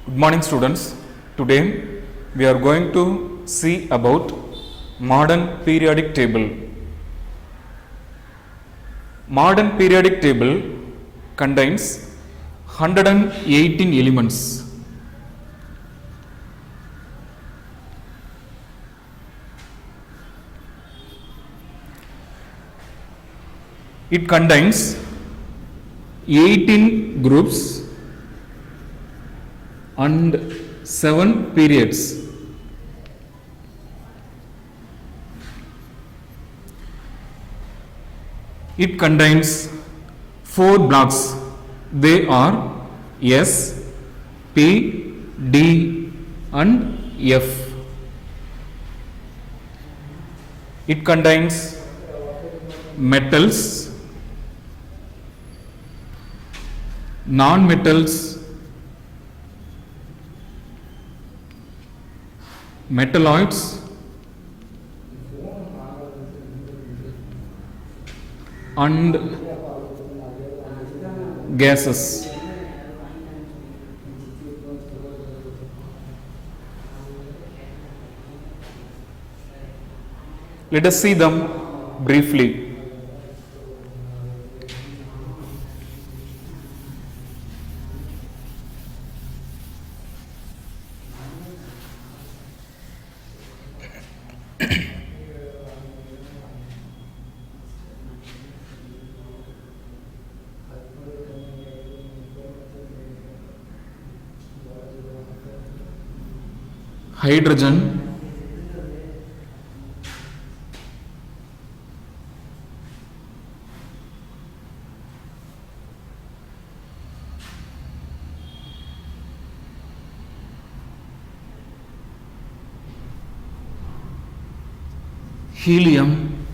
Good morning students. Today we are going to see about modern periodic table. Modern periodic table contains 118 elements. It contains 18 groups and 7 periods. It contains 4 blocks. They are S, P, D and F. It contains metals, non-metals, metalloids, and gases. Let us see them briefly. Hydrogen, helium,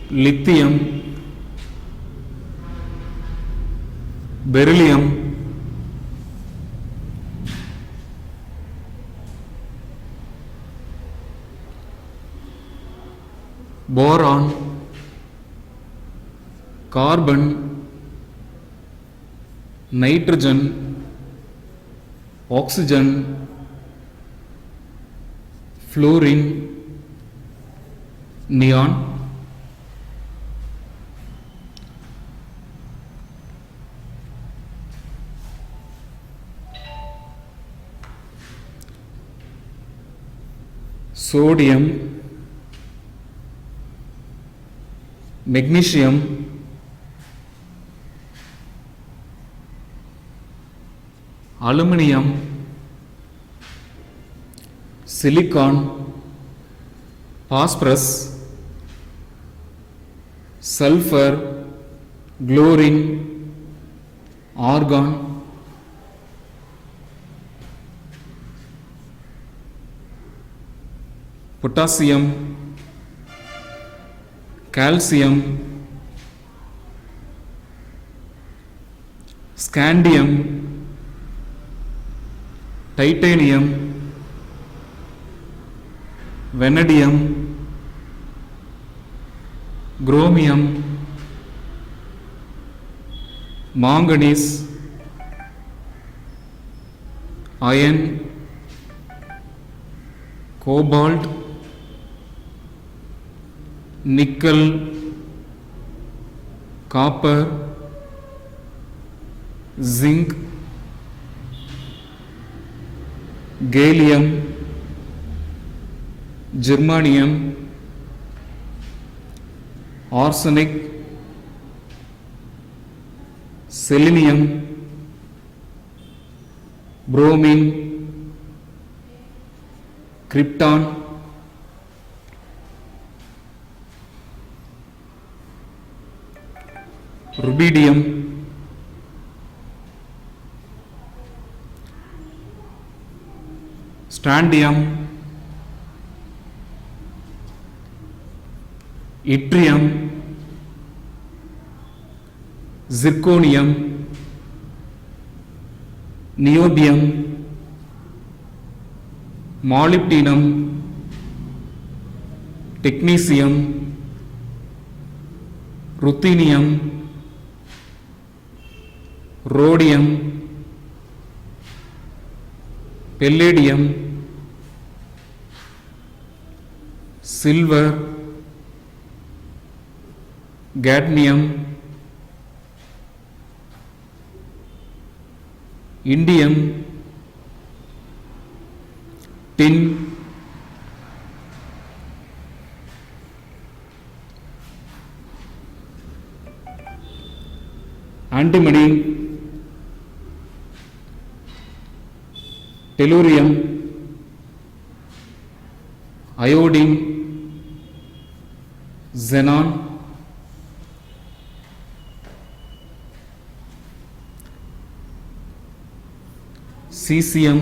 lithium, beryllium, boron, carbon, nitrogen, oxygen, fluorine, neon, sodium, magnesium, aluminum, silicon, phosphorus, sulfur, chlorine, argon, potassium, calcium, scandium, titanium, vanadium, chromium, manganese, iron, cobalt, nickel, copper, zinc, gallium, germanium, arsenic, selenium, bromine, krypton, rubidium, strontium, yttrium, zirconium, niobium, molybdenum, technetium, ruthenium, rhodium, palladium, silver, gadnium, indium, tin, antimony, tellurium, iodine, xenon, cesium,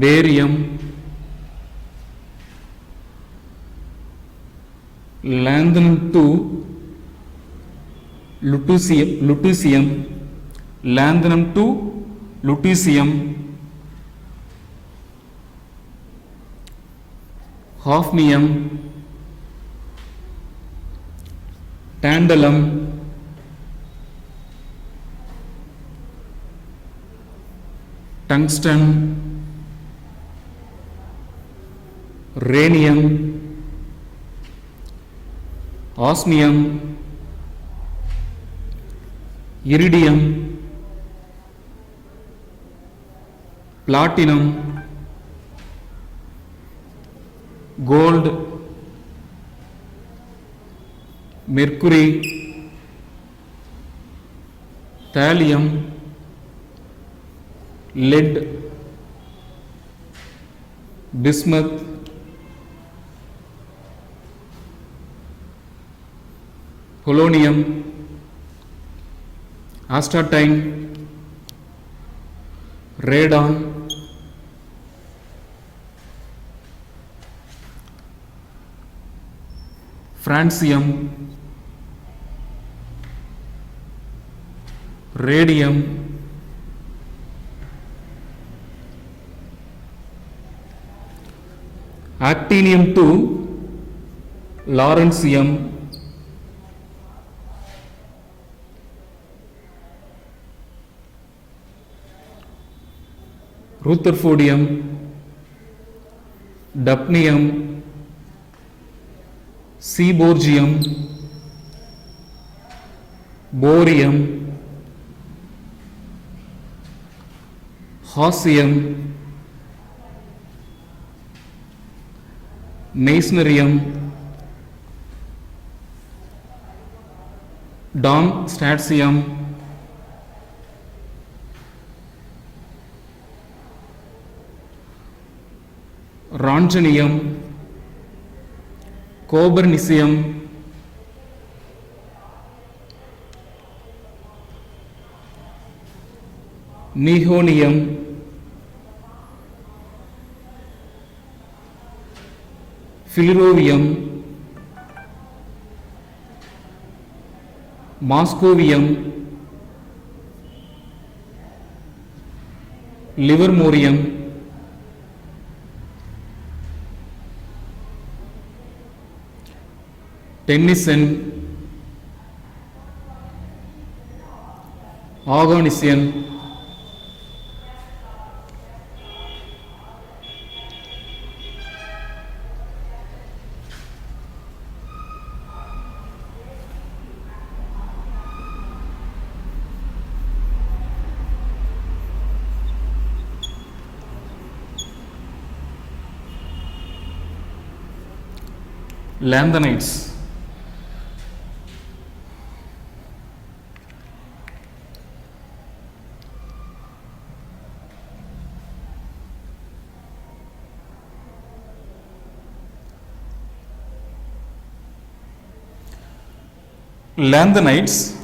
barium, lanthanum 2, lutetium, lanthanum 2, lutetium, hafnium, tantalum, tungsten, rhenium, osmium, iridium, platinum, gold, mercury, thallium, lead, bismuth, polonium, astatine, radon, francium, radium, actinium 2, lawrencium, rutherfordium, dupnium, seaborgium, borium, hassium, meissnerium, darmstadtium, roentgenium, cobernicium, nihonium, philorovium, moscovium, livermorium, tennessine, organician, lanthanides, lanthanides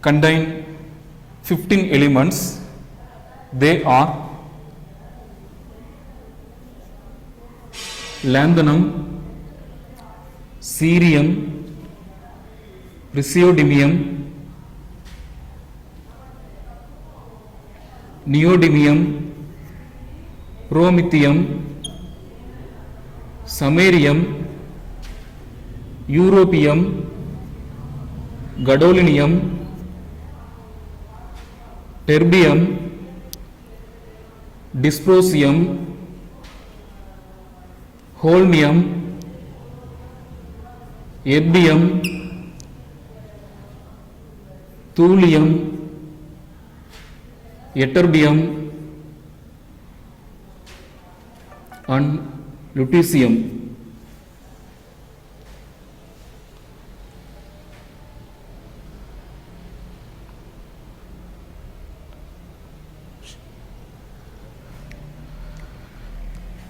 contain 15 elements. They are lanthanum, cerium, praseodymium, neodymium, promethium, samarium, europium, gadolinium, terbium, dysprosium, holmium, erbium, thulium, ytterbium and lutetium.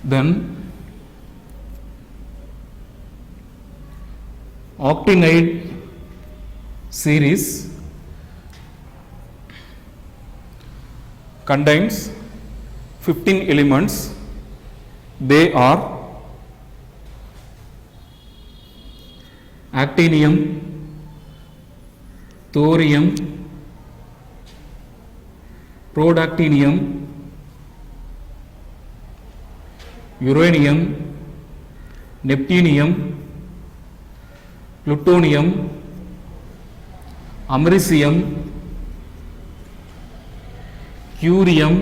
Then octinide series contains 15 elements. They are actinium, thorium, protactinium, uranium, neptunium, plutonium, americium, curium,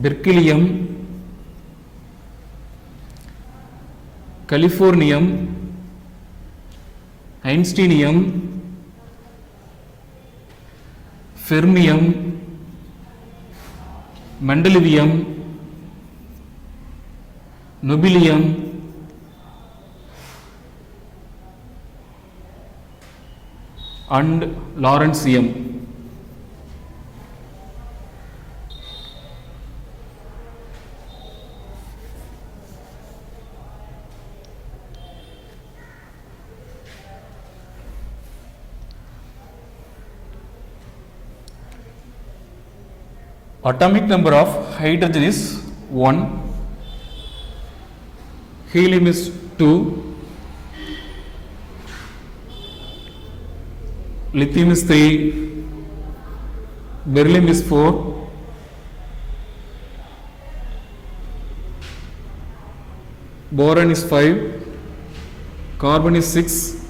berkelium, californium, einsteinium, fermium, mendelevium, nobelium, and lawrencium. Atomic number of hydrogen is 1, helium is 2, lithium is 3, beryllium is 4, boron is 5, carbon is 6,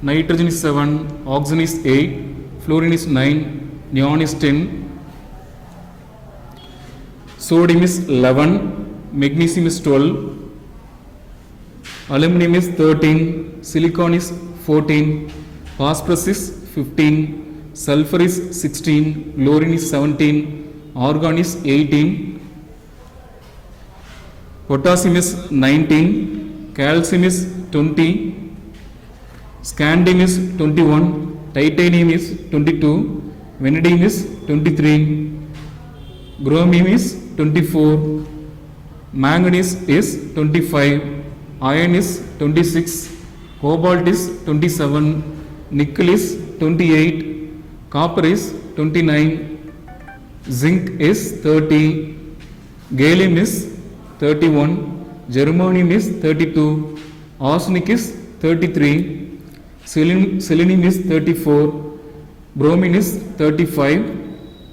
nitrogen is 7, oxygen is 8, fluorine is 9, neon is 10, sodium is 11, magnesium is 12, aluminum is 13, silicon is 14, phosphorus is 15, sulfur is 16, chlorine is 17, argon is 18, potassium is 19, calcium is 20, scandium is 21, titanium is 22, vanadium is 23, chromium is 24, manganese is 25, iron is 26, cobalt is 27, nickel is 28, copper is 29, zinc is 30, gallium is 31, germanium is 32, arsenic is 33, selenium is 34, bromine is 35,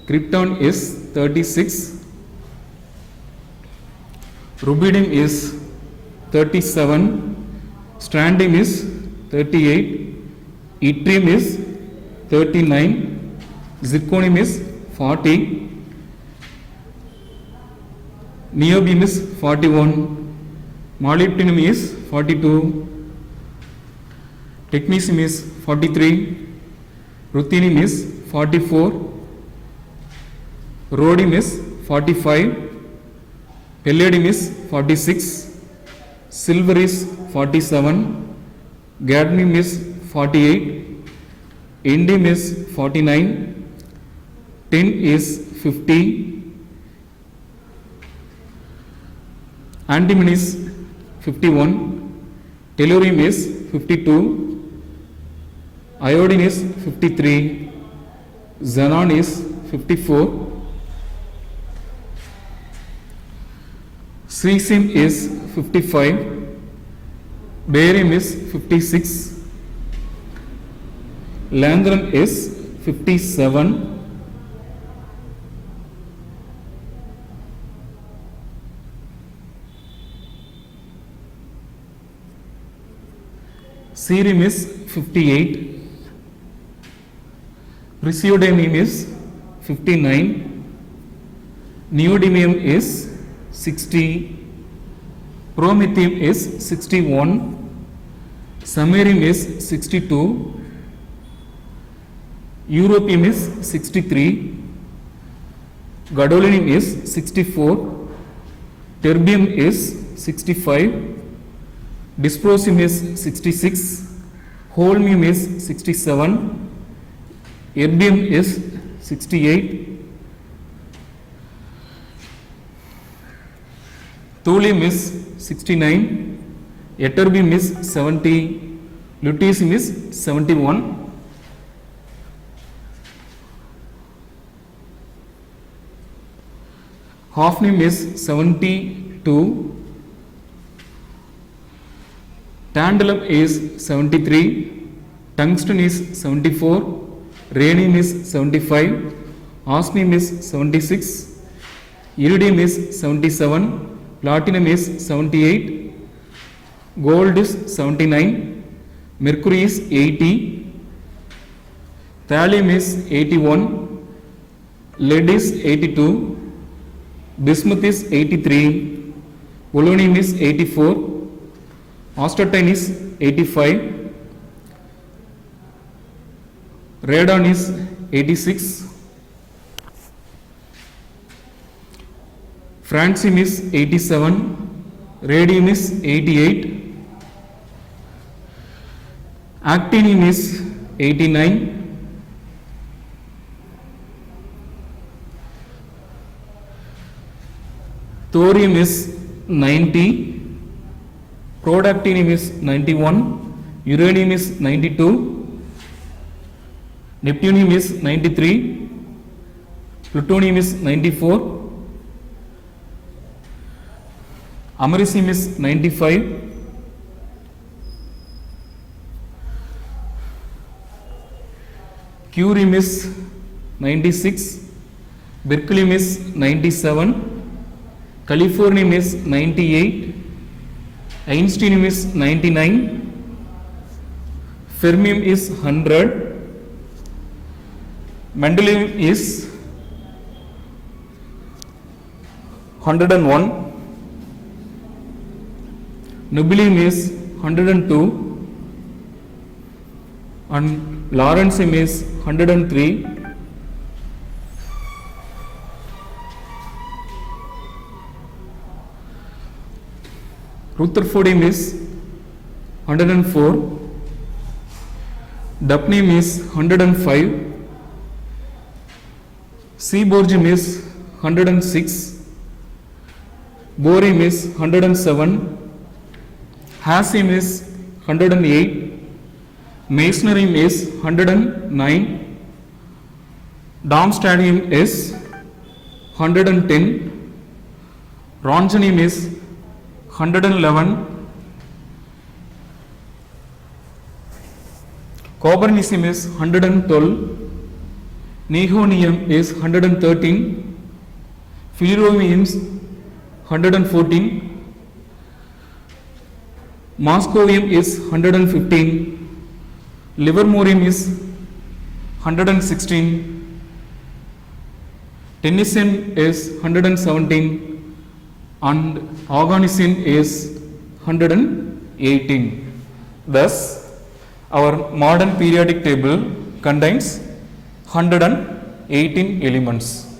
krypton is 36, rubidium is 37, strontium is 38, yttrium is 39, zirconium is 40, niobium is 41, molybdenum is 42, technetium is 43, ruthenium is 44, rhodium is 45, palladium is 46, silver is 47, cadmium is 48, indium is 49, tin is 50, antimony is 51, tellurium is 52, iodine is 53, xenon is 54, cesium is 55, barium is 56, lanthanum is 57, Cerium is 58. Praseodymium is 59. Neodymium is 60. Promethium is 61. Samarium is 62. Europium is 63. Gadolinium is 64. Terbium is 65. Dysprosium is 66. Holmium is 67. Erbium is 68. Thulium is 69. Ytterbium is 70. Lutetium is 71. Hafnium is 72. Tantalum is 73. Tungsten is 74. Rhenium is 75. Osmium is 76. Iridium is 77. Platinum is 78. Gold is 79. Mercury is 80. Thallium is 81. Lead is 82. Bismuth is 83. Polonium is 84. Astatine is 85. Radon is 86. Francium is 87. Radium is 88. Actinium is 89. Thorium is 90. Protactinium is 91. Uranium is 92. Neptunium is 93. Plutonium is 94. Americium is 95. Curium is 96. Berkelium is 97. Californium is 98. Einsteinium is 99. Fermium is 100. Mendelium is 101. Nobelium is 102. And Lawrencium is 103. Rutherfordium is 104. Dupnium is 105. Seaborgium is 106. Borium is 107. Hassium is 108. Masonerium is 109. Darmstadtium is 110. Roentgenium is 111. Cobernicium is 112. Nihonium is 113. Philoromium is 114. Moscovium is 115. Livermorium is 116. Tennessine is 117. And organicine is 118. Thus, our modern periodic table contains 118 elements.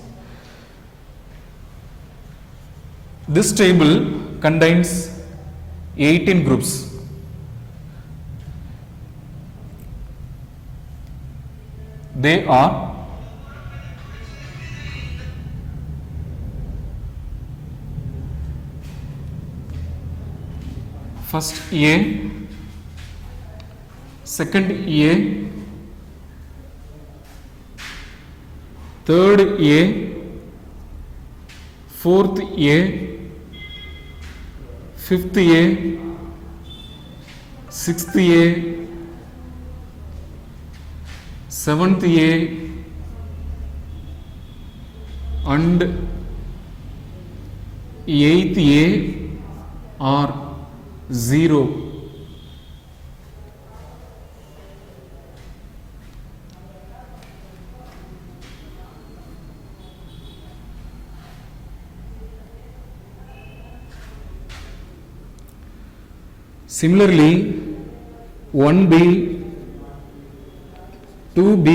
This table contains 18 groups. They are first A, second A, third A, fourth A, fifth A, sixth A, seventh A, and eighth A are 0. Similarly, 1B, 2B,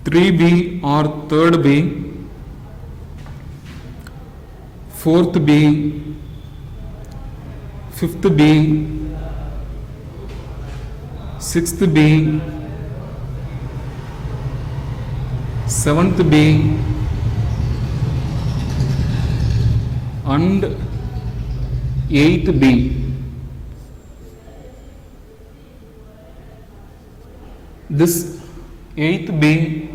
3B or third B, fourth B, fifth B, sixth B, seventh B, and eighth B. This eighth B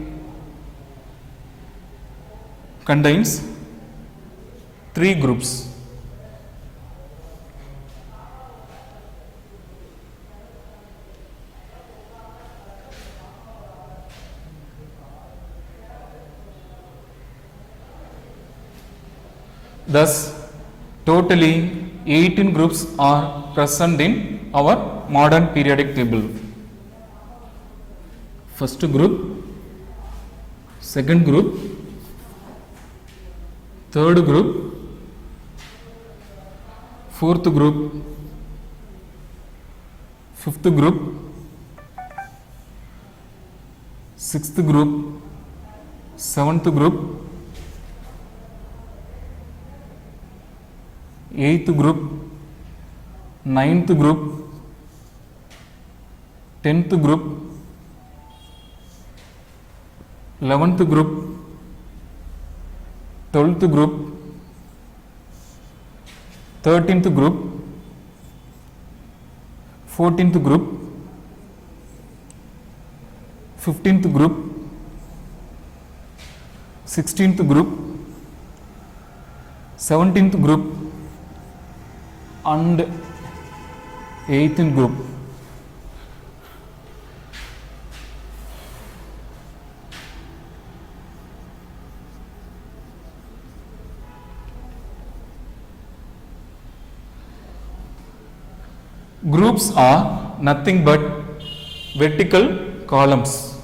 contains three groups. Thus, totally 18 groups are present in our modern periodic table. First group, second group, third group, fourth group, fifth group, sixth group, seventh group, eighth group, ninth group, 10th group, 11th group, 12th group, 13th group, 14th group, 15th group, 16th group, 17th group, and 18th group. Groups are nothing but vertical columns.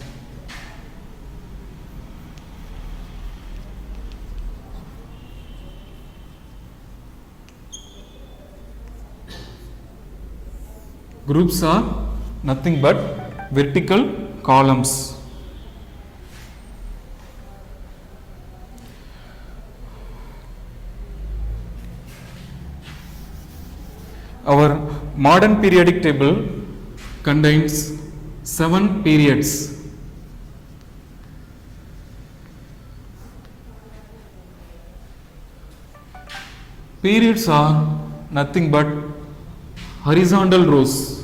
Groups are nothing but vertical columns. Our modern periodic table contains 7 periods. Periods are nothing but horizontal rows.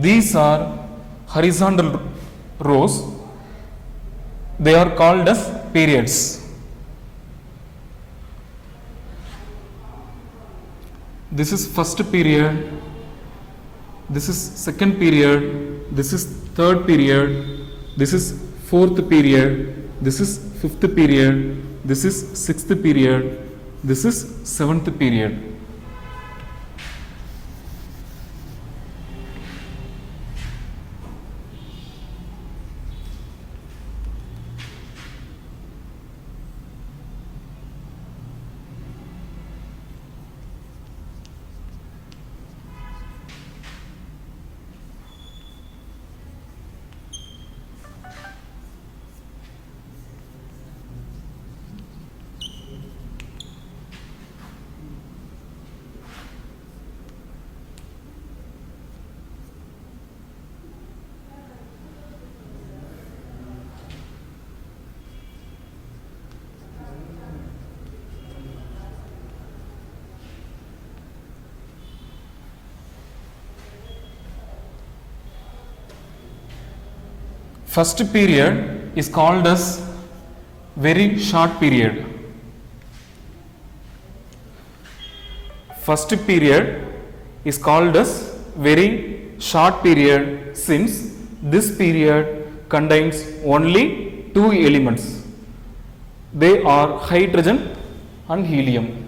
These are horizontal rows. They are called as periods. This is first period, this is second period, this is third period, this is fourth period, this is fifth period, this is sixth period, this is seventh period. First period is called as very short period. First period is called as very short period since this period contains only two elements. They are hydrogen and helium.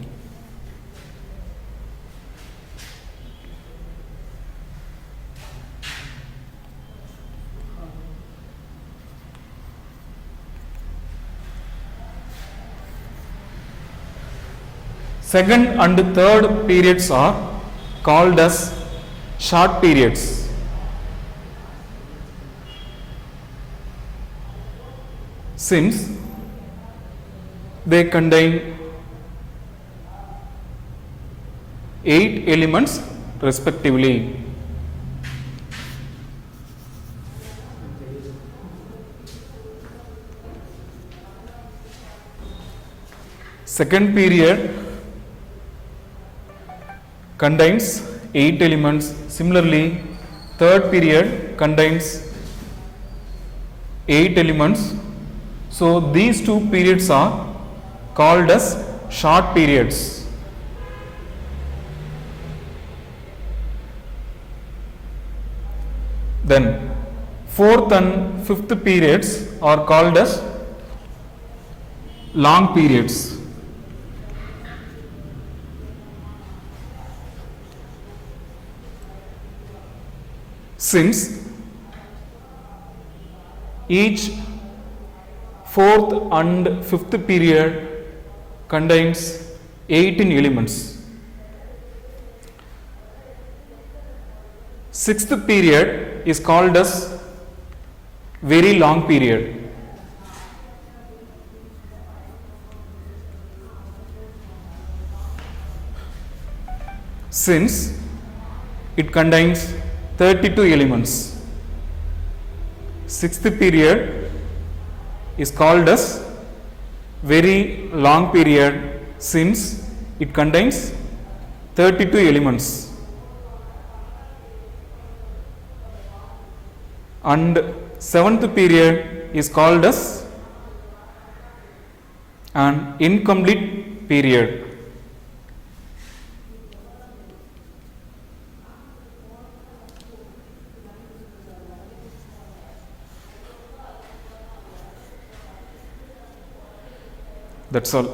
Second and third periods are called as short periods. Since they contain 8 elements respectively. Second period contains 8 elements. Similarly, third period contains 8 elements. So these two periods are called as short periods. Then fourth and fifth periods are called as long periods. Since each fourth and fifth period contains 18 elements. Sixth period is called as very long period. Since it contains 32 elements. Sixth period is called as very long period since it contains 32 elements. And seventh period is called as an incomplete period. That's all.